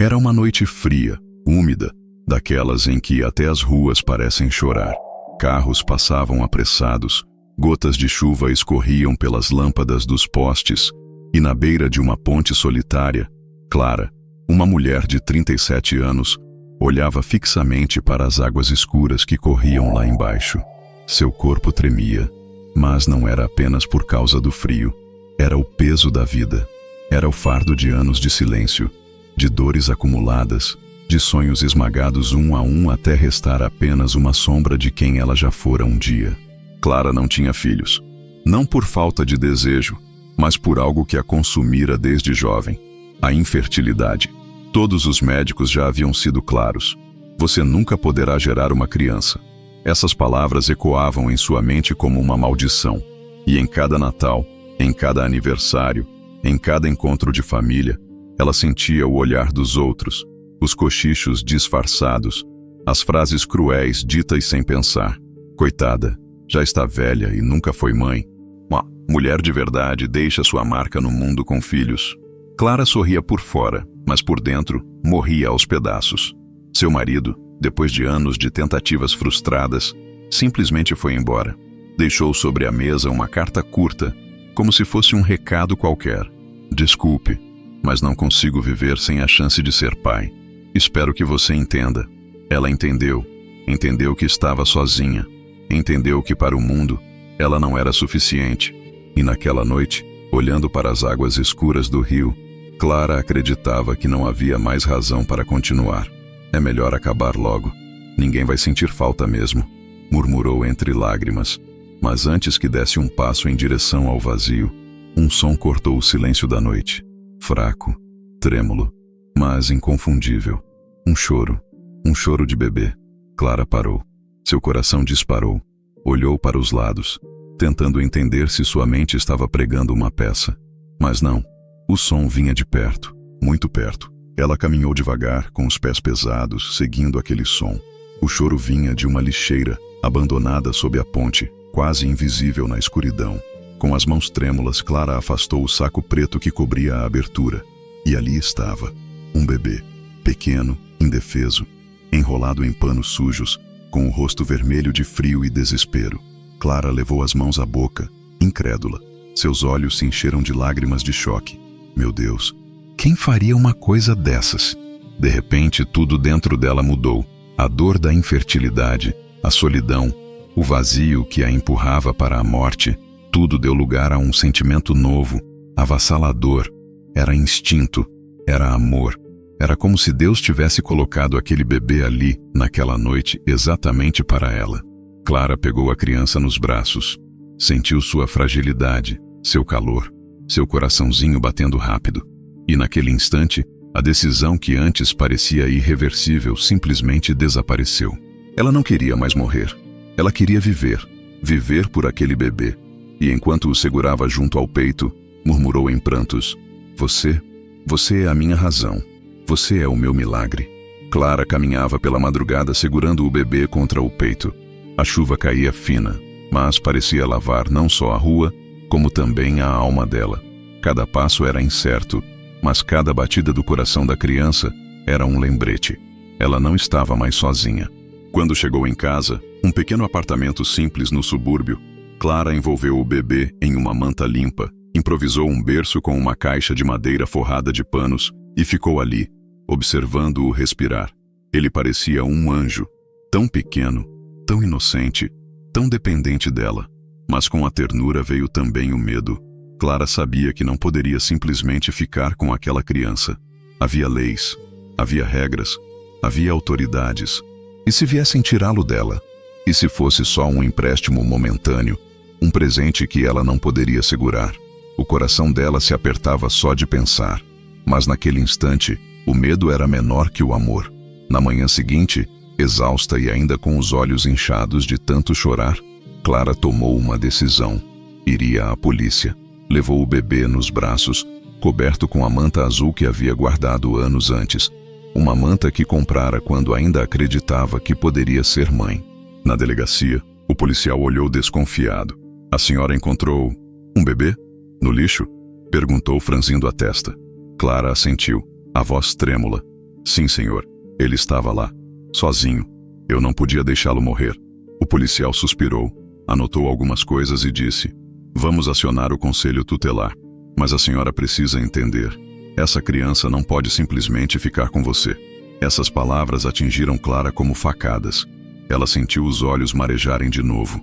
Era uma noite fria, úmida, daquelas em que até as ruas parecem chorar. Carros passavam apressados, gotas de chuva escorriam pelas lâmpadas dos postes, e na beira de uma ponte solitária, Clara, uma mulher de 37 anos, olhava fixamente para as águas escuras que corriam lá embaixo. Seu corpo tremia, mas não era apenas por causa do frio. Era o peso da vida. Era o fardo de anos de silêncio, de dores acumuladas, de sonhos esmagados um a um até restar apenas uma sombra de quem ela já fora um dia. Clara não tinha filhos. Não por falta de desejo, mas por algo que a consumira desde jovem: a infertilidade. Todos os médicos já haviam sido claros. Você nunca poderá gerar uma criança. Essas palavras ecoavam em sua mente como uma maldição. E em cada Natal, em cada aniversário, em cada encontro de família, ela sentia o olhar dos outros, os cochichos disfarçados, as frases cruéis ditas sem pensar. Coitada, já está velha e nunca foi mãe. Uma mulher de verdade deixa sua marca no mundo com filhos. Clara sorria por fora, mas por dentro morria aos pedaços. Seu marido, depois de anos de tentativas frustradas, simplesmente foi embora. Deixou sobre a mesa uma carta curta, como se fosse um recado qualquer. Desculpe, mas não consigo viver sem a chance de ser pai. Espero que você entenda. Ela entendeu. Entendeu que estava sozinha. Entendeu que para o mundo ela não era suficiente. E naquela noite, olhando para as águas escuras do rio, Clara acreditava que não havia mais razão para continuar. É melhor acabar logo. Ninguém vai sentir falta mesmo, murmurou entre lágrimas. Mas antes que desse um passo em direção ao vazio, um som cortou o silêncio da noite. Fraco, trêmulo, mas inconfundível. Um choro de bebê. Clara parou. Seu coração disparou. Olhou para os lados, tentando entender se sua mente estava pregando uma peça. Mas não. O som vinha de perto, muito perto. Ela caminhou devagar, com os pés pesados, seguindo aquele som. O choro vinha de uma lixeira, abandonada sob a ponte, quase invisível na escuridão. Com as mãos trêmulas, Clara afastou o saco preto que cobria a abertura. E ali estava, um bebê, pequeno, indefeso, enrolado em panos sujos, com o rosto vermelho de frio e desespero. Clara levou as mãos à boca, incrédula. Seus olhos se encheram de lágrimas de choque. Meu Deus, quem faria uma coisa dessas? De repente, tudo dentro dela mudou. A dor da infertilidade, a solidão, o vazio que a empurrava para a morte, tudo deu lugar a um sentimento novo, avassalador. Era instinto, era amor. Era como se Deus tivesse colocado aquele bebê ali, naquela noite, exatamente para ela. Clara pegou a criança nos braços. Sentiu sua fragilidade, seu calor, seu coraçãozinho batendo rápido. E naquele instante, a decisão que antes parecia irreversível simplesmente desapareceu. Ela não queria mais morrer. Ela queria viver. Viver por aquele bebê. E enquanto o segurava junto ao peito, murmurou em prantos: Você é a minha razão. Você é o meu milagre. Clara caminhava pela madrugada segurando o bebê contra o peito. A chuva caía fina, mas parecia lavar não só a rua, como também a alma dela. Cada passo era incerto, mas cada batida do coração da criança era um lembrete. Ela não estava mais sozinha. Quando chegou em casa, um pequeno apartamento simples no subúrbio, Clara envolveu o bebê em uma manta limpa, improvisou um berço com uma caixa de madeira forrada de panos e ficou ali, observando-o respirar. Ele parecia um anjo, tão pequeno, tão inocente, tão dependente dela. Mas com a ternura veio também o medo. Clara sabia que não poderia simplesmente ficar com aquela criança. Havia leis, havia regras, havia autoridades. E se viessem tirá-lo dela? E se fosse só um empréstimo momentâneo, um presente que ela não poderia segurar? O coração dela se apertava só de pensar. Mas naquele instante, o medo era menor que o amor. Na manhã seguinte, exausta e ainda com os olhos inchados de tanto chorar, Clara tomou uma decisão. Iria à polícia. Levou o bebê nos braços, coberto com a manta azul que havia guardado anos antes. Uma manta que comprara quando ainda acreditava que poderia ser mãe. Na delegacia, o policial olhou desconfiado. A senhora encontrou um bebê? No lixo? Perguntou franzindo a testa. Clara assentiu, a voz trêmula. Sim, senhor. Ele estava lá, sozinho. Eu não podia deixá-lo morrer. O policial suspirou, anotou algumas coisas e disse: vamos acionar o conselho tutelar. Mas a senhora precisa entender. Essa criança não pode simplesmente ficar com você. Essas palavras atingiram Clara como facadas. Ela sentiu os olhos marejarem de novo.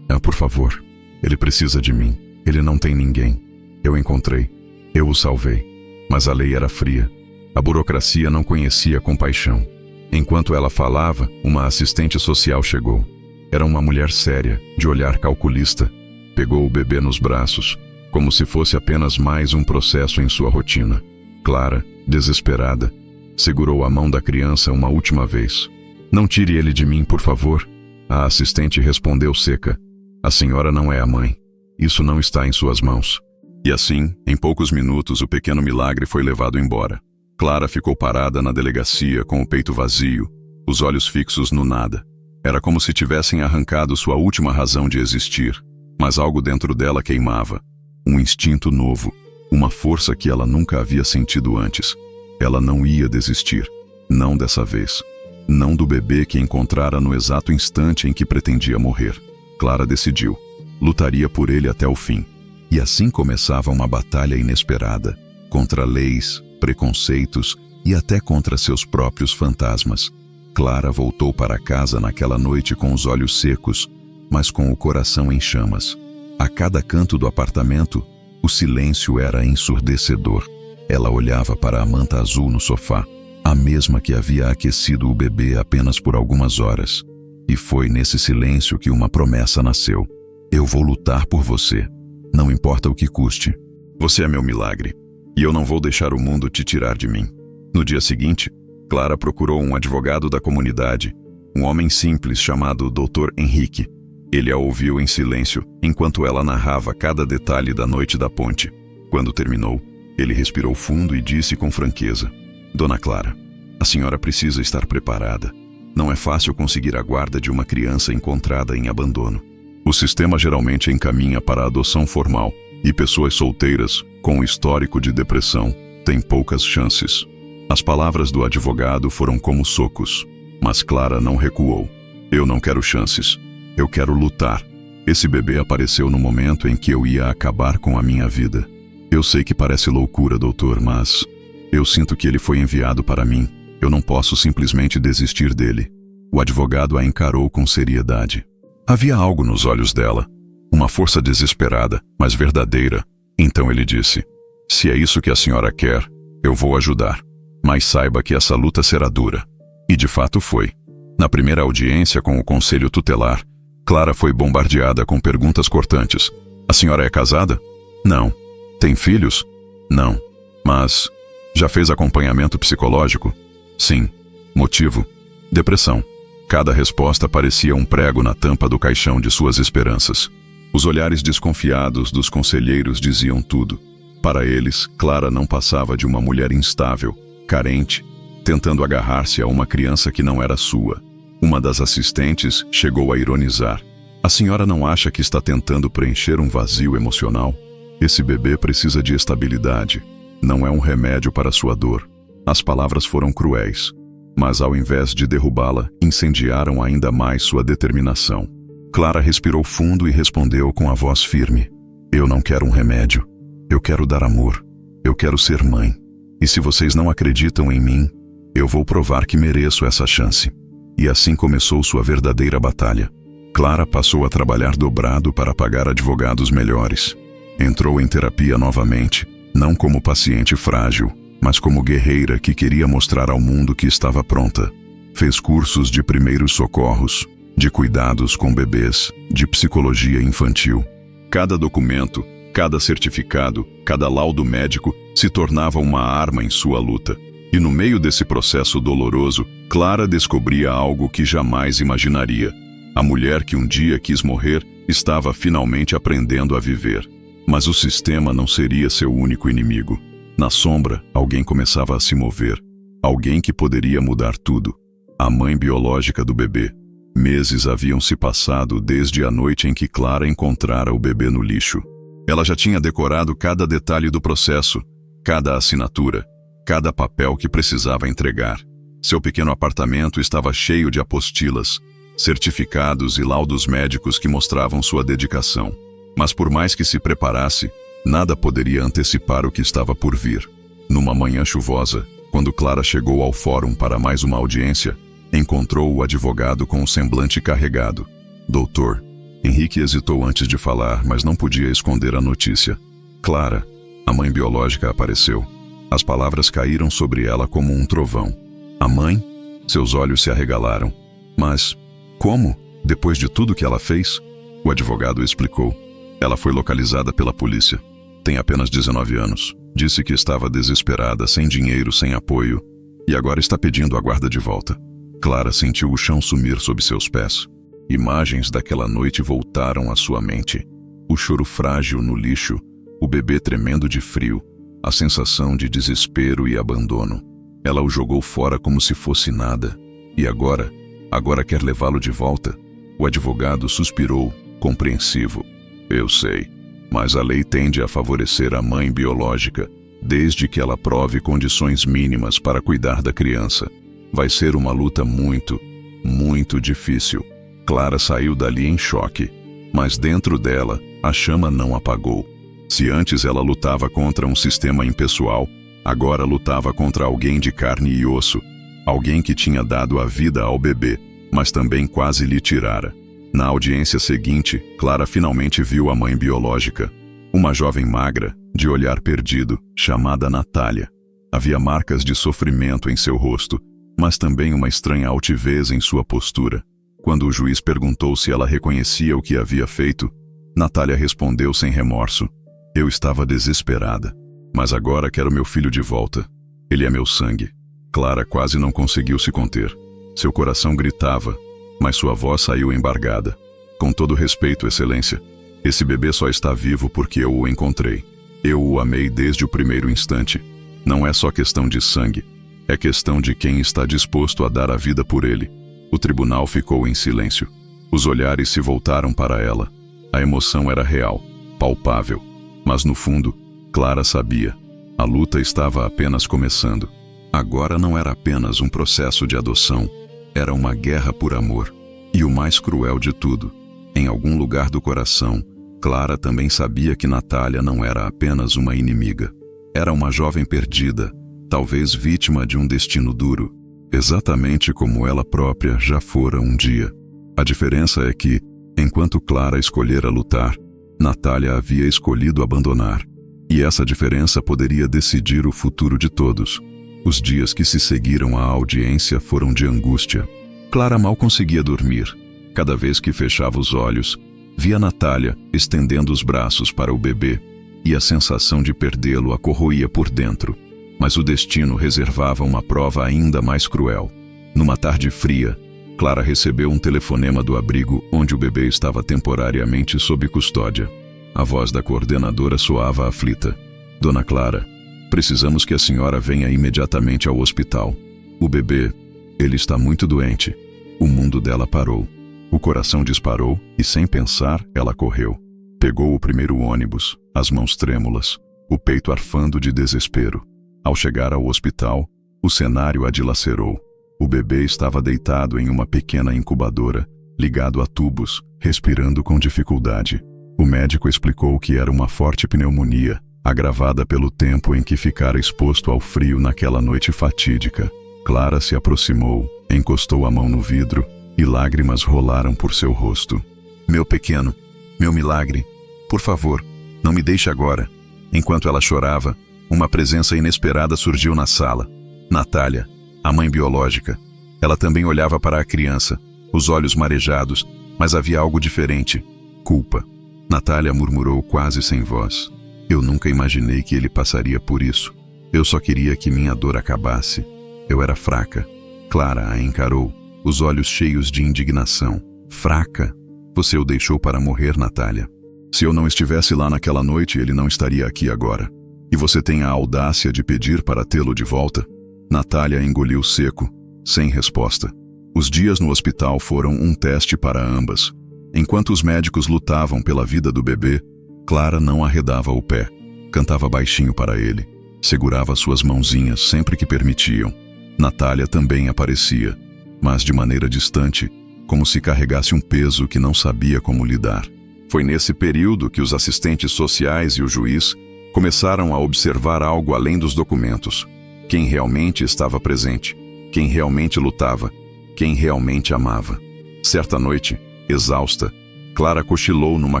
Por favor, ele precisa de mim. Ele não tem ninguém. Eu encontrei. Eu o salvei. Mas a lei era fria. A burocracia não conhecia compaixão. Enquanto ela falava, uma assistente social chegou. Era uma mulher séria, de olhar calculista. Pegou o bebê nos braços, como se fosse apenas mais um processo em sua rotina. Clara, desesperada, segurou a mão da criança uma última vez. Não tire ele de mim, por favor. A assistente respondeu seca. A senhora não é a mãe. Isso não está em suas mãos. E assim, em poucos minutos, o pequeno milagre foi levado embora. Clara ficou parada na delegacia com o peito vazio, os olhos fixos no nada. Era como se tivessem arrancado sua última razão de existir, mas algo dentro dela queimava. Um instinto novo, uma força que ela nunca havia sentido antes. Ela não ia desistir. Não dessa vez. Não do bebê que encontrara no exato instante em que pretendia morrer. Clara decidiu. Lutaria por ele até o fim. E assim começava uma batalha inesperada, contra leis, preconceitos e até contra seus próprios fantasmas. Clara voltou para casa naquela noite com os olhos secos, mas com o coração em chamas. A cada canto do apartamento, o silêncio era ensurdecedor. Ela olhava para a manta azul no sofá, a mesma que havia aquecido o bebê apenas por algumas horas. E foi nesse silêncio que uma promessa nasceu. Eu vou lutar por você, não importa o que custe. Você é meu milagre, e eu não vou deixar o mundo te tirar de mim. No dia seguinte, Clara procurou um advogado da comunidade, um homem simples chamado Dr. Henrique. Ele a ouviu em silêncio, enquanto ela narrava cada detalhe da noite da ponte. Quando terminou, ele respirou fundo e disse com franqueza: Dona Clara, a senhora precisa estar preparada. Não é fácil conseguir a guarda de uma criança encontrada em abandono. O sistema geralmente encaminha para a adoção formal, e pessoas solteiras, com histórico de depressão, têm poucas chances. As palavras do advogado foram como socos, mas Clara não recuou. Eu não quero chances. Eu quero lutar. Esse bebê apareceu no momento em que eu ia acabar com a minha vida. Eu sei que parece loucura, doutor, mas eu sinto que ele foi enviado para mim. Eu não posso simplesmente desistir dele. O advogado a encarou com seriedade. Havia algo nos olhos dela, uma força desesperada, mas verdadeira. Então ele disse: se é isso que a senhora quer, eu vou ajudar. Mas saiba que essa luta será dura. E de fato foi. Na primeira audiência com o conselho tutelar, Clara foi bombardeada com perguntas cortantes. A senhora é casada? Não. Tem filhos? Não. Mas já fez acompanhamento psicológico? Sim. Motivo? Depressão. Cada resposta parecia um prego na tampa do caixão de suas esperanças. Os olhares desconfiados dos conselheiros diziam tudo. Para eles, Clara não passava de uma mulher instável, carente, tentando agarrar-se a uma criança que não era sua. Uma das assistentes chegou a ironizar. A senhora não acha que está tentando preencher um vazio emocional? Esse bebê precisa de estabilidade. Não é um remédio para sua dor. As palavras foram cruéis, mas ao invés de derrubá-la, incendiaram ainda mais sua determinação. Clara respirou fundo e respondeu com a voz firme: eu não quero um remédio. Eu quero dar amor. Eu quero ser mãe. E se vocês não acreditam em mim, eu vou provar que mereço essa chance. E assim começou sua verdadeira batalha. Clara passou a trabalhar dobrado para pagar advogados melhores. Entrou em terapia novamente, não como paciente frágil, mas como guerreira que queria mostrar ao mundo que estava pronta. Fez cursos de primeiros socorros, de cuidados com bebês, de psicologia infantil. Cada documento, cada certificado, cada laudo médico se tornava uma arma em sua luta. E no meio desse processo doloroso, Clara descobria algo que jamais imaginaria. A mulher que um dia quis morrer estava finalmente aprendendo a viver. Mas o sistema não seria seu único inimigo. Na sombra, alguém começava a se mover. Alguém que poderia mudar tudo. A mãe biológica do bebê. Meses haviam se passado desde a noite em que Clara encontrara o bebê no lixo. Ela já tinha decorado cada detalhe do processo, cada assinatura, cada papel que precisava entregar. Seu pequeno apartamento estava cheio de apostilas, certificados e laudos médicos que mostravam sua dedicação. Mas por mais que se preparasse, nada poderia antecipar o que estava por vir. Numa manhã chuvosa, quando Clara chegou ao fórum para mais uma audiência, encontrou o advogado com o semblante carregado. Doutor. Henrique hesitou antes de falar, mas não podia esconder a notícia. Clara, a mãe biológica, apareceu. As palavras caíram sobre ela como um trovão. A mãe? Seus olhos se arregalaram. Mas, como? Depois de tudo que ela fez? O advogado explicou. Ela foi localizada pela polícia. Tem apenas 19 anos. Disse que estava desesperada, sem dinheiro, sem apoio, e agora está pedindo a guarda de volta. Clara sentiu o chão sumir sob seus pés. Imagens daquela noite voltaram à sua mente. O choro frágil no lixo, o bebê tremendo de frio, a sensação de desespero e abandono. Ela o jogou fora como se fosse nada. E agora quer levá-lo de volta? O advogado suspirou, compreensivo. Eu sei, mas a lei tende a favorecer a mãe biológica, desde que ela prove condições mínimas para cuidar da criança. Vai ser uma luta muito, muito difícil. Clara saiu dali em choque, mas dentro dela, a chama não apagou. Se antes ela lutava contra um sistema impessoal, agora lutava contra alguém de carne e osso, alguém que tinha dado a vida ao bebê, mas também quase lhe tirara. Na audiência seguinte, Clara finalmente viu a mãe biológica, uma jovem magra, de olhar perdido, chamada Natália. Havia marcas de sofrimento em seu rosto, mas também uma estranha altivez em sua postura. Quando o juiz perguntou se ela reconhecia o que havia feito, Natália respondeu sem remorso. Eu estava desesperada, mas agora quero meu filho de volta. Ele é meu sangue. Clara quase não conseguiu se conter. Seu coração gritava, mas sua voz saiu embargada. Com todo respeito, Excelência, esse bebê só está vivo porque eu o encontrei. Eu o amei desde o primeiro instante. Não é só questão de sangue, é questão de quem está disposto a dar a vida por ele. O tribunal ficou em silêncio. Os olhares se voltaram para ela. A emoção era real, palpável. Mas no fundo, Clara sabia. A luta estava apenas começando. Agora não era apenas um processo de adoção. Era uma guerra por amor. E o mais cruel de tudo, em algum lugar do coração, Clara também sabia que Natália não era apenas uma inimiga. Era uma jovem perdida, talvez vítima de um destino duro, exatamente como ela própria já fora um dia. A diferença é que, enquanto Clara escolhera lutar, Natália havia escolhido abandonar. E essa diferença poderia decidir o futuro de todos. Os dias que se seguiram à audiência foram de angústia. Clara mal conseguia dormir. Cada vez que fechava os olhos, via Natália estendendo os braços para o bebê, e a sensação de perdê-lo a corroía por dentro. Mas o destino reservava uma prova ainda mais cruel. Numa tarde fria, Clara recebeu um telefonema do abrigo onde o bebê estava temporariamente sob custódia. A voz da coordenadora soava aflita. Dona Clara, precisamos que a senhora venha imediatamente ao hospital. O bebê, ele está muito doente. O mundo dela parou. O coração disparou e, sem pensar, ela correu. Pegou o primeiro ônibus, as mãos trêmulas, o peito arfando de desespero. Ao chegar ao hospital, o cenário a dilacerou. O bebê estava deitado em uma pequena incubadora, ligado a tubos, respirando com dificuldade. O médico explicou que era uma forte pneumonia, agravada pelo tempo em que ficara exposto ao frio naquela noite fatídica. Clara se aproximou, encostou a mão no vidro e lágrimas rolaram por seu rosto. Meu pequeno, meu milagre, por favor, não me deixe agora. Enquanto ela chorava, uma presença inesperada surgiu na sala. Natália, a mãe biológica. Ela também olhava para a criança, os olhos marejados, mas havia algo diferente. Culpa. Natália murmurou quase sem voz. Eu nunca imaginei que ele passaria por isso. Eu só queria que minha dor acabasse. Eu era fraca. Clara a encarou, os olhos cheios de indignação. Fraca? Você o deixou para morrer, Natália. Se eu não estivesse lá naquela noite, ele não estaria aqui agora. E você tem a audácia de pedir para tê-lo de volta? Natália engoliu seco, sem resposta. Os dias no hospital foram um teste para ambas. Enquanto os médicos lutavam pela vida do bebê, Clara não arredava o pé. Cantava baixinho para ele. Segurava suas mãozinhas sempre que permitiam. Natália também aparecia, mas de maneira distante, como se carregasse um peso que não sabia como lidar. Foi nesse período que os assistentes sociais e o juiz começaram a observar algo além dos documentos. Quem realmente estava presente, quem realmente lutava, quem realmente amava. Certa noite, exausta, Clara cochilou numa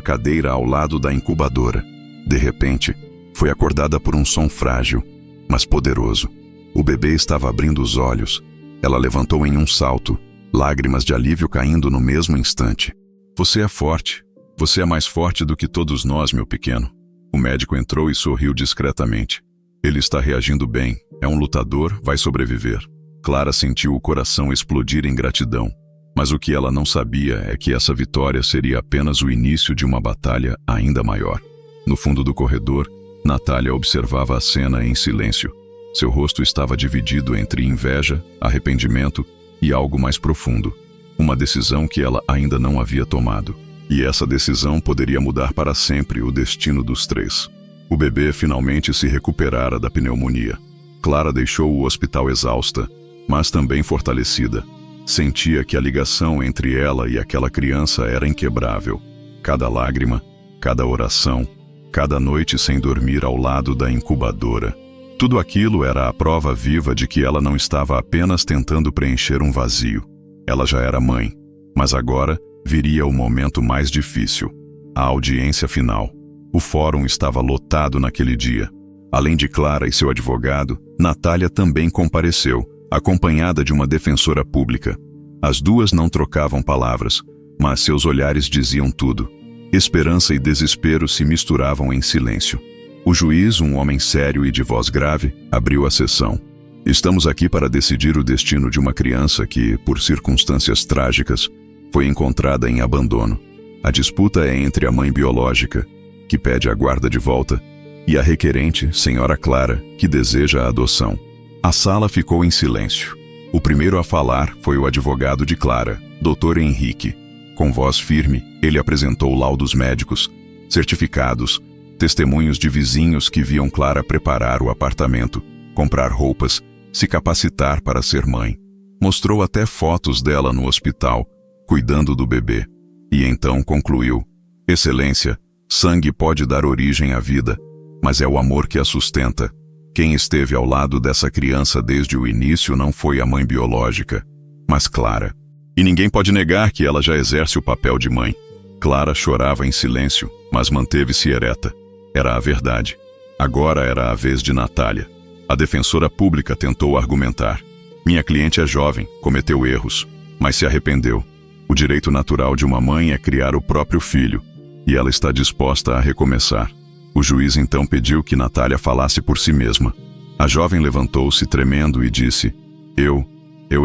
cadeira ao lado da incubadora. De repente, foi acordada por um som frágil, mas poderoso. O bebê estava abrindo os olhos. Ela levantou em um salto, lágrimas de alívio caindo no mesmo instante. Você é forte. Você é mais forte do que todos nós, meu pequeno. O médico entrou e sorriu discretamente. Ele está reagindo bem. É um lutador, vai sobreviver. Clara sentiu o coração explodir em gratidão. Mas o que ela não sabia é que essa vitória seria apenas o início de uma batalha ainda maior. No fundo do corredor, Natália observava a cena em silêncio. Seu rosto estava dividido entre inveja, arrependimento e algo mais profundo. Uma decisão que ela ainda não havia tomado. E essa decisão poderia mudar para sempre o destino dos três. O bebê finalmente se recuperara da pneumonia. Clara deixou o hospital exausta, mas também fortalecida. Sentia que a ligação entre ela e aquela criança era inquebrável. Cada lágrima, cada oração, cada noite sem dormir ao lado da incubadora. Tudo aquilo era a prova viva de que ela não estava apenas tentando preencher um vazio. Ela já era mãe, mas agora viria o momento mais difícil, a audiência final. O fórum estava lotado naquele dia. Além de Clara e seu advogado, Natália também compareceu, acompanhada de uma defensora pública. As duas não trocavam palavras, mas seus olhares diziam tudo. Esperança e desespero se misturavam em silêncio. O juiz, um homem sério e de voz grave, abriu a sessão. Estamos aqui para decidir o destino de uma criança que, por circunstâncias trágicas, foi encontrada em abandono. A disputa é entre a mãe biológica, que pede a guarda de volta, e a requerente, senhora Clara, que deseja a adoção. A sala ficou em silêncio. O primeiro a falar foi o advogado de Clara, Dr. Henrique. Com voz firme, ele apresentou laudos médicos, certificados, testemunhos de vizinhos que viam Clara preparar o apartamento, comprar roupas, se capacitar para ser mãe. Mostrou até fotos dela no hospital, cuidando do bebê. E então concluiu: Excelência, sangue pode dar origem à vida, mas é o amor que a sustenta. Quem esteve ao lado dessa criança desde o início não foi a mãe biológica, mas Clara. E ninguém pode negar que ela já exerce o papel de mãe. Clara chorava em silêncio, mas manteve-se ereta. Era a verdade. Agora era a vez de Natália. A defensora pública tentou argumentar. Minha cliente é jovem, cometeu erros, mas se arrependeu. O direito natural de uma mãe é criar o próprio filho, e ela está disposta a recomeçar. O juiz então pediu que Natália falasse por si mesma. A jovem levantou-se tremendo e disse: Eu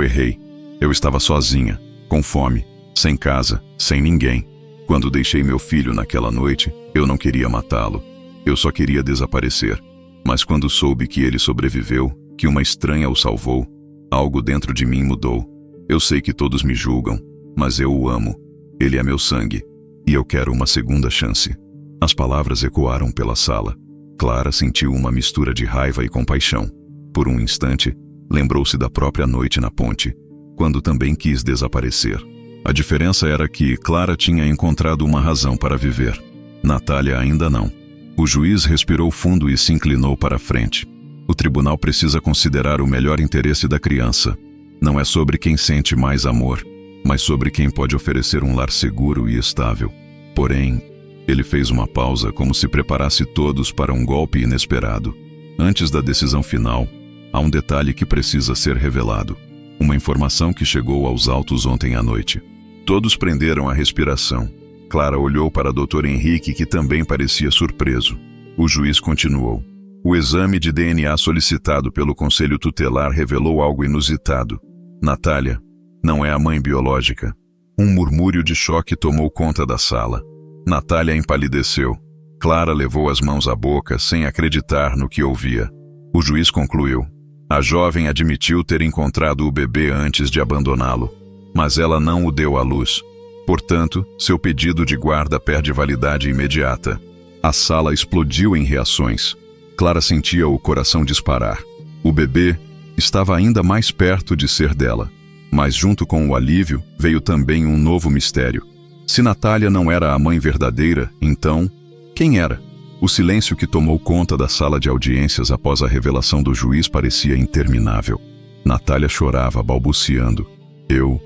errei. Eu estava sozinha, com fome, sem casa, sem ninguém. Quando deixei meu filho naquela noite, eu não queria matá-lo. Eu só queria desaparecer. Mas quando soube que ele sobreviveu, que uma estranha o salvou, algo dentro de mim mudou. Eu sei que todos me julgam, mas eu o amo. Ele é meu sangue, e eu quero uma segunda chance. As palavras ecoaram pela sala. Clara sentiu uma mistura de raiva e compaixão. Por um instante, lembrou-se da própria noite na ponte, quando também quis desaparecer. A diferença era que Clara tinha encontrado uma razão para viver. Natália ainda não. O juiz respirou fundo e se inclinou para a frente. O tribunal precisa considerar o melhor interesse da criança. Não é sobre quem sente mais amor, mas sobre quem pode oferecer um lar seguro e estável. Porém, ele fez uma pausa como se preparasse todos para um golpe inesperado. Antes da decisão final, há um detalhe que precisa ser revelado. Uma informação que chegou aos autos ontem à noite. Todos prenderam a respiração. Clara olhou para Dr. Henrique, que também parecia surpreso. O juiz continuou. O exame de DNA solicitado pelo Conselho Tutelar revelou algo inusitado. Natália não é a mãe biológica. Um murmúrio de choque tomou conta da sala. Natália empalideceu. Clara levou as mãos à boca sem acreditar no que ouvia. O juiz concluiu. A jovem admitiu ter encontrado o bebê antes de abandoná-lo, mas ela não o deu à luz. Portanto, seu pedido de guarda perde validade imediata. A sala explodiu em reações. Clara sentia o coração disparar. O bebê Estava ainda mais perto de ser dela. Mas junto com o alívio, veio também um novo mistério. Se Natália não era a mãe verdadeira, então, quem era? O silêncio que tomou conta da sala de audiências após a revelação do juiz parecia interminável. Natália chorava, balbuciando. Eu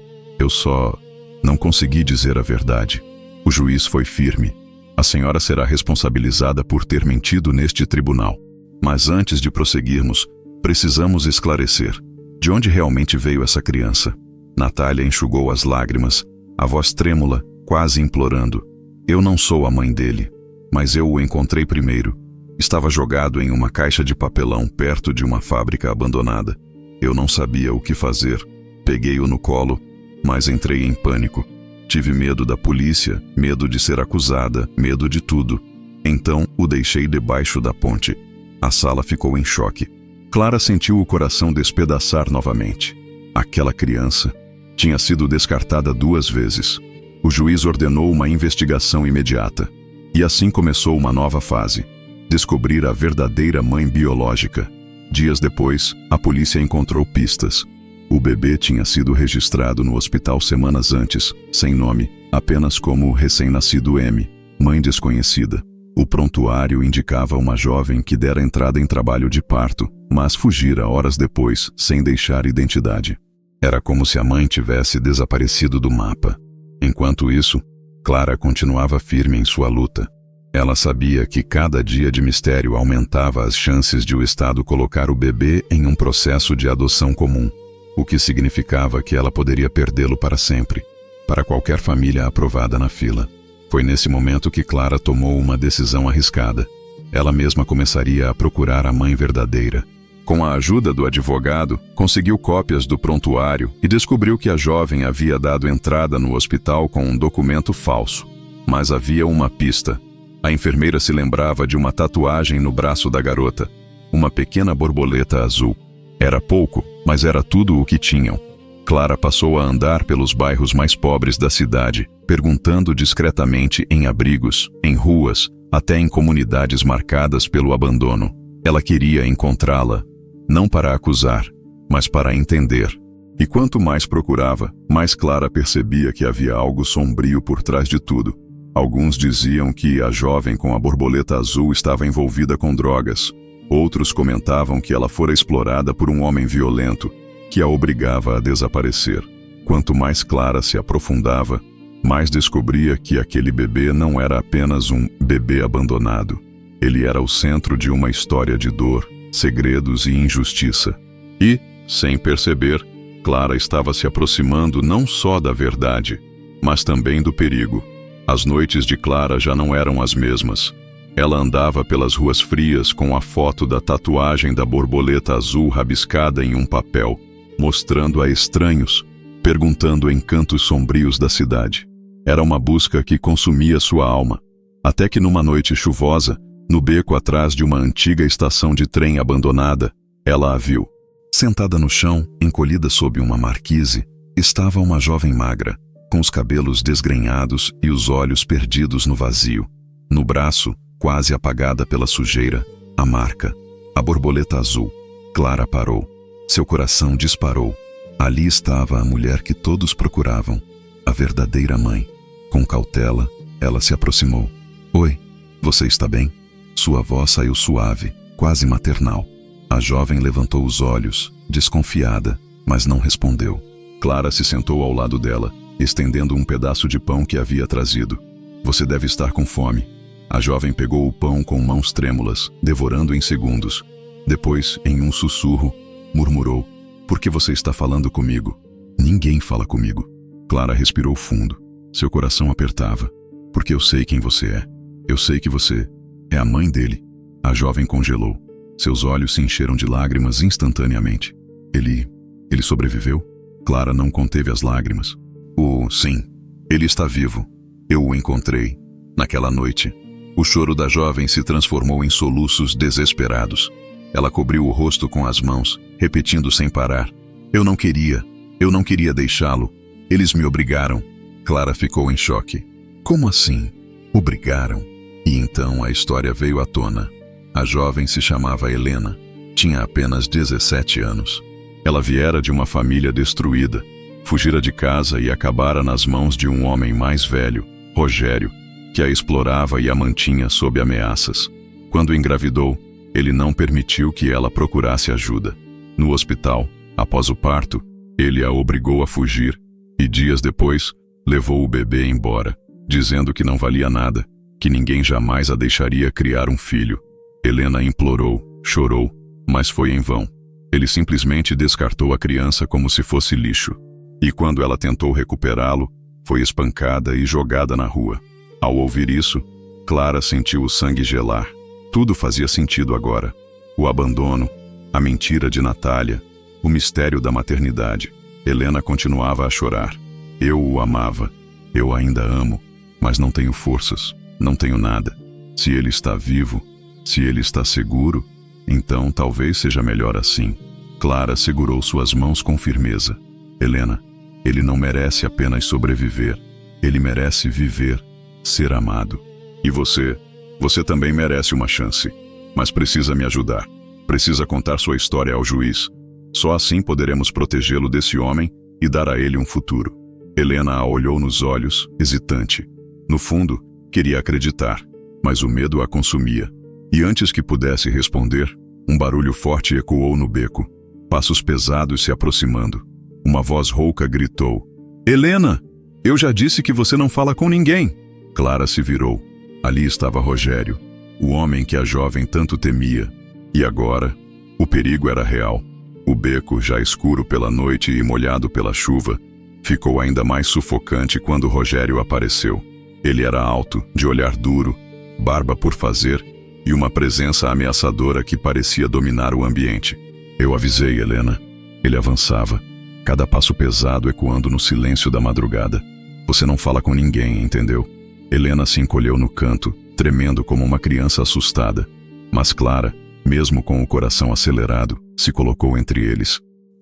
só não consegui dizer a verdade. O juiz foi firme. A senhora será responsabilizada por ter mentido neste tribunal. Mas antes de prosseguirmos, precisamos esclarecer. De onde realmente veio essa criança? Natália enxugou as lágrimas, a voz trêmula, quase implorando. Eu não sou a mãe dele, mas eu o encontrei primeiro. Estava jogado em uma caixa de papelão perto de uma fábrica abandonada. Eu não sabia o que fazer. Peguei-o no colo, mas entrei em pânico. Tive medo da polícia, medo de ser acusada, medo de tudo. Então o deixei debaixo da ponte. A sala ficou em choque. Clara sentiu o coração despedaçar novamente. Aquela criança tinha sido descartada 2 vezes. O juiz ordenou uma investigação imediata. E assim começou uma nova fase. Descobrir a verdadeira mãe biológica. Dias depois, a polícia encontrou pistas. O bebê tinha sido registrado no hospital semanas antes, sem nome, apenas como recém-nascido M, mãe desconhecida. O prontuário indicava uma jovem que dera entrada em trabalho de parto, mas fugira horas depois, sem deixar identidade. Era como se a mãe tivesse desaparecido do mapa. Enquanto isso, Clara continuava firme em sua luta. Ela sabia que cada dia de mistério aumentava as chances de o Estado colocar o bebê em um processo de adoção comum, o que significava que ela poderia perdê-lo para sempre, para qualquer família aprovada na fila. Foi nesse momento que Clara tomou uma decisão arriscada. Ela mesma começaria a procurar a mãe verdadeira. Com a ajuda do advogado, conseguiu cópias do prontuário e descobriu que a jovem havia dado entrada no hospital com um documento falso. Mas havia uma pista. A enfermeira se lembrava de uma tatuagem no braço da garota, uma pequena borboleta azul. Era pouco, mas era tudo o que tinham. Clara passou a andar pelos bairros mais pobres da cidade, perguntando discretamente em abrigos, em ruas, até em comunidades marcadas pelo abandono. Ela queria encontrá-la, não para acusar, mas para entender. E quanto mais procurava, mais Clara percebia que havia algo sombrio por trás de tudo. Alguns diziam que a jovem com a borboleta azul estava envolvida com drogas. Outros comentavam que ela fora explorada por um homem violento, que a obrigava a desaparecer. Quanto mais Clara se aprofundava, mais descobria que aquele bebê não era apenas um bebê abandonado. Ele era o centro de uma história de dor, segredos e injustiça. E, sem perceber, Clara estava se aproximando não só da verdade, mas também do perigo. As noites de Clara já não eram as mesmas. Ela andava pelas ruas frias com a foto da tatuagem da borboleta azul rabiscada em um papel, mostrando a estranhos, perguntando em cantos sombrios da cidade. Era uma busca que consumia sua alma, até que numa noite chuvosa, no beco atrás de uma antiga estação de trem abandonada, ela a viu. Sentada no chão, encolhida sob uma marquise, estava uma jovem magra, com os cabelos desgrenhados e os olhos perdidos no vazio. No braço, quase apagada pela sujeira, a marca, a borboleta azul. Clara parou. Seu coração disparou. Ali estava a mulher que todos procuravam, a verdadeira mãe. Com cautela, ela se aproximou. Oi, você está bem? Sua voz saiu suave, quase maternal. A jovem levantou os olhos, desconfiada, mas não respondeu. Clara se sentou ao lado dela, estendendo um pedaço de pão que havia trazido. Você deve estar com fome. A jovem pegou o pão com mãos trêmulas, devorando em segundos. Depois, em um sussurro, murmurou: Por que você está falando comigo? Ninguém fala comigo. Clara respirou fundo. Seu coração apertava. Porque eu sei quem você é. Eu sei que você é a mãe dele. A jovem congelou. Seus olhos se encheram de lágrimas instantaneamente. Ele sobreviveu? Clara não conteve as lágrimas. Sim, ele está vivo. Eu o encontrei. Naquela noite, o choro da jovem se transformou em soluços desesperados. Ela cobriu o rosto com as mãos, repetindo sem parar: Eu não queria deixá-lo. Eles me obrigaram. Clara ficou em choque. Como assim? Obrigaram? E então a história veio à tona. A jovem se chamava Helena. Tinha apenas 17 anos. Ela viera de uma família destruída, fugira de casa e acabara nas mãos de um homem mais velho, Rogério, que a explorava e a mantinha sob ameaças. Quando engravidou, ele não permitiu que ela procurasse ajuda. No hospital, após o parto, ele a obrigou a fugir e dias depois levou o bebê embora, dizendo que não valia nada, que ninguém jamais a deixaria criar um filho. Helena implorou, chorou, mas foi em vão. Ele simplesmente descartou a criança como se fosse lixo. E quando ela tentou recuperá-lo, foi espancada e jogada na rua. Ao ouvir isso, Clara sentiu o sangue gelar. Tudo fazia sentido agora. O abandono, a mentira de Natália, o mistério da maternidade. Helena continuava a chorar. Eu o amava. Eu ainda amo, mas não tenho forças, não tenho nada. Se ele está vivo, se ele está seguro, então talvez seja melhor assim. Clara segurou suas mãos com firmeza. Helena, ele não merece apenas sobreviver. Ele merece viver, ser amado. E você também merece uma chance. Mas precisa me ajudar. Precisa contar sua história ao juiz. Só assim poderemos protegê-lo desse homem e dar a ele um futuro. Helena a olhou nos olhos, hesitante. No fundo, queria acreditar, mas o medo a consumia. E antes que pudesse responder, um barulho forte ecoou no beco. Passos pesados se aproximando. Uma voz rouca gritou: Helena, eu já disse que você não fala com ninguém. Clara se virou. Ali estava Rogério, o homem que a jovem tanto temia. E agora, o perigo era real. O beco, já escuro pela noite e molhado pela chuva, ficou ainda mais sufocante quando Rogério apareceu. Ele era alto, de olhar duro, barba por fazer e uma presença ameaçadora que parecia dominar o ambiente. Eu avisei, Helena. Ele avançava, cada passo pesado ecoando no silêncio da madrugada. Você não fala com ninguém, entendeu? Helena se encolheu no canto, tremendo como uma criança assustada. Mas Clara, mesmo com o coração acelerado, se colocou entre eles.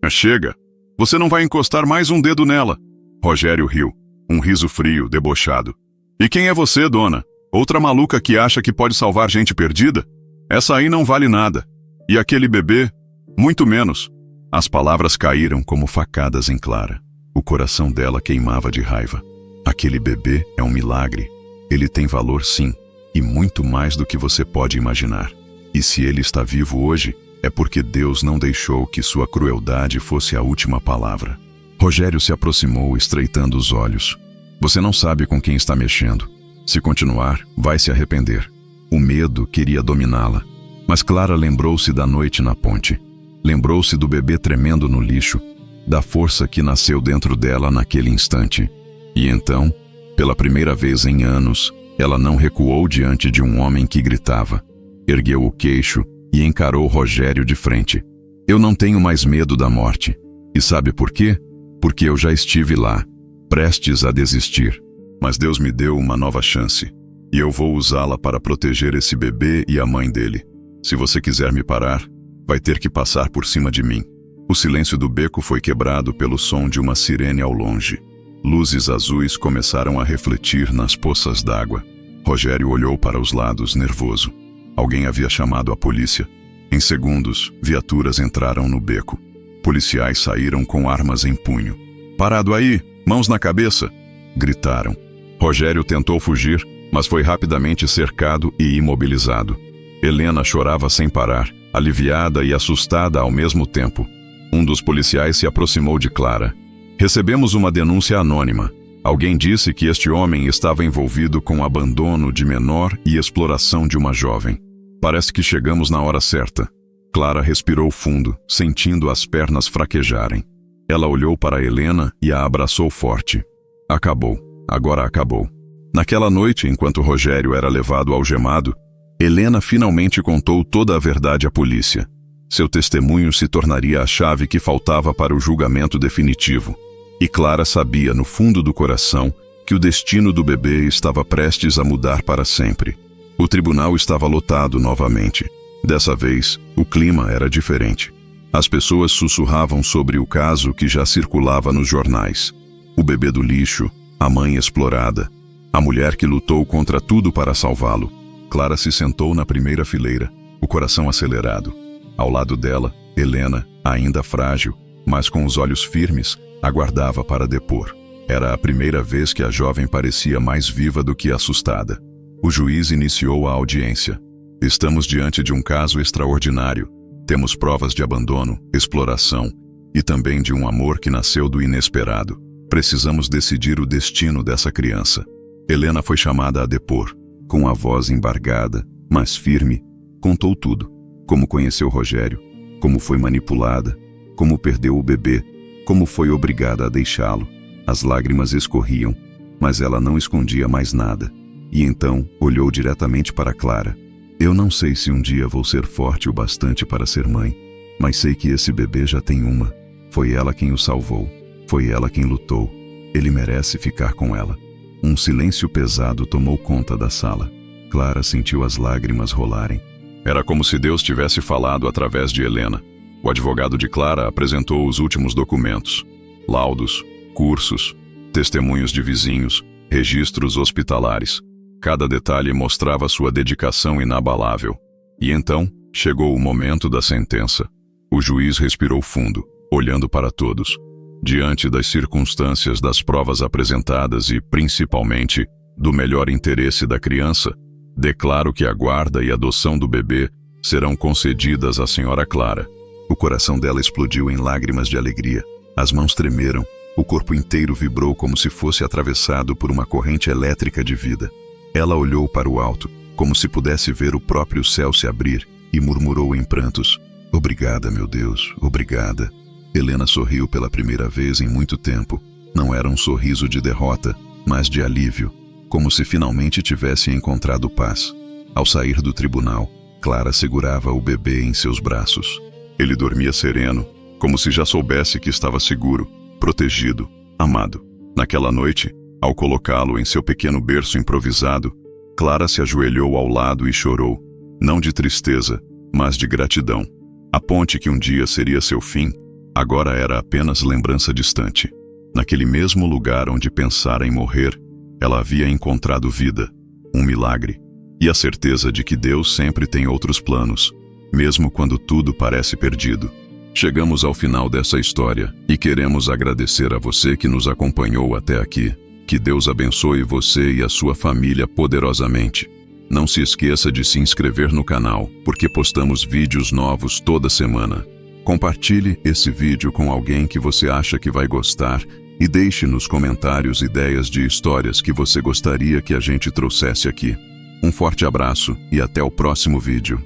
Chega! Você não vai encostar mais um dedo nela. Rogério riu, um riso frio, debochado. E quem é você, dona? Outra maluca que acha que pode salvar gente perdida? Essa aí não vale nada. E aquele bebê? Muito menos. As palavras caíram como facadas em Clara. O coração dela queimava de raiva. Aquele bebê é um milagre. Ele tem valor, sim, e muito mais do que você pode imaginar. E se ele está vivo hoje, é porque Deus não deixou que sua crueldade fosse a última palavra. Rogério se aproximou, estreitando os olhos. Você não sabe com quem está mexendo. Se continuar, vai se arrepender. O medo queria dominá-la. Mas Clara lembrou-se da noite na ponte. Lembrou-se do bebê tremendo no lixo, da força que nasceu dentro dela naquele instante. E então, pela primeira vez em anos, ela não recuou diante de um homem que gritava. Ergueu o queixo e encarou Rogério de frente. Eu não tenho mais medo da morte. E sabe por quê? Porque eu já estive lá, prestes a desistir. Mas Deus me deu uma nova chance. E eu vou usá-la para proteger esse bebê e a mãe dele. Se você quiser me parar, vai ter que passar por cima de mim. O silêncio do beco foi quebrado pelo som de uma sirene ao longe. Luzes azuis começaram a refletir nas poças d'água. Rogério olhou para os lados, nervoso. Alguém havia chamado a polícia. Em segundos, viaturas entraram no beco. Policiais saíram com armas em punho. Parado aí, mãos na cabeça! Gritaram. Rogério tentou fugir, mas foi rapidamente cercado e imobilizado. Helena chorava sem parar, aliviada e assustada ao mesmo tempo. Um dos policiais se aproximou de Clara. Recebemos uma denúncia anônima. Alguém disse que este homem estava envolvido com abandono de menor e exploração de uma jovem. Parece que chegamos na hora certa. Clara respirou fundo, sentindo as pernas fraquejarem. Ela olhou para Helena e a abraçou forte. Acabou. Agora acabou. Naquela noite, enquanto Rogério era levado algemado, Helena finalmente contou toda a verdade à polícia. Seu testemunho se tornaria a chave que faltava para o julgamento definitivo. E Clara sabia, no fundo do coração, que o destino do bebê estava prestes a mudar para sempre. O tribunal estava lotado novamente. Dessa vez, o clima era diferente. As pessoas sussurravam sobre o caso que já circulava nos jornais. O bebê do lixo, a mãe explorada, a mulher que lutou contra tudo para salvá-lo. Clara se sentou na primeira fileira, o coração acelerado. Ao lado dela, Helena, ainda frágil, mas com os olhos firmes, aguardava para depor. Era a primeira vez que a jovem parecia mais viva do que assustada. O juiz iniciou a audiência. Estamos diante de um caso extraordinário. Temos provas de abandono, exploração e também de um amor que nasceu do inesperado. Precisamos decidir o destino dessa criança. Helena foi chamada a depor. Com a voz embargada, mas firme, contou tudo. Como conheceu Rogério, como foi manipulada, como perdeu o bebê, como foi obrigada a deixá-lo. As lágrimas escorriam, mas ela não escondia mais nada. E então olhou diretamente para Clara. Eu não sei se um dia vou ser forte o bastante para ser mãe, mas sei que esse bebê já tem uma. Foi ela quem o salvou. Foi ela quem lutou. Ele merece ficar com ela. Um silêncio pesado tomou conta da sala. Clara sentiu as lágrimas rolarem. Era como se Deus tivesse falado através de Helena. O advogado de Clara apresentou os últimos documentos. Laudos, cursos, testemunhos de vizinhos, registros hospitalares. Cada detalhe mostrava sua dedicação inabalável. E então, chegou o momento da sentença. O juiz respirou fundo, olhando para todos. Diante das circunstâncias das provas apresentadas e, principalmente, do melhor interesse da criança, declaro que a guarda e adoção do bebê serão concedidas à senhora Clara. O coração dela explodiu em lágrimas de alegria. As mãos tremeram, o corpo inteiro vibrou como se fosse atravessado por uma corrente elétrica de vida. Ela olhou para o alto, como se pudesse ver o próprio céu se abrir, e murmurou em prantos: Obrigada, meu Deus, obrigada. Helena sorriu pela primeira vez em muito tempo. Não era um sorriso de derrota, mas de alívio, como se finalmente tivesse encontrado paz. Ao sair do tribunal, Clara segurava o bebê em seus braços. Ele dormia sereno, como se já soubesse que estava seguro, protegido, amado. Naquela noite, ao colocá-lo em seu pequeno berço improvisado, Clara se ajoelhou ao lado e chorou, não de tristeza, mas de gratidão. A ponte que um dia seria seu fim, agora era apenas lembrança distante. Naquele mesmo lugar onde pensara em morrer, ela havia encontrado vida, um milagre, e a certeza de que Deus sempre tem outros planos, mesmo quando tudo parece perdido. Chegamos ao final dessa história e queremos agradecer a você que nos acompanhou até aqui. Que Deus abençoe você e a sua família poderosamente. Não se esqueça de se inscrever no canal, porque postamos vídeos novos toda semana. Compartilhe esse vídeo com alguém que você acha que vai gostar e deixe nos comentários ideias de histórias que você gostaria que a gente trouxesse aqui. Um forte abraço e até o próximo vídeo.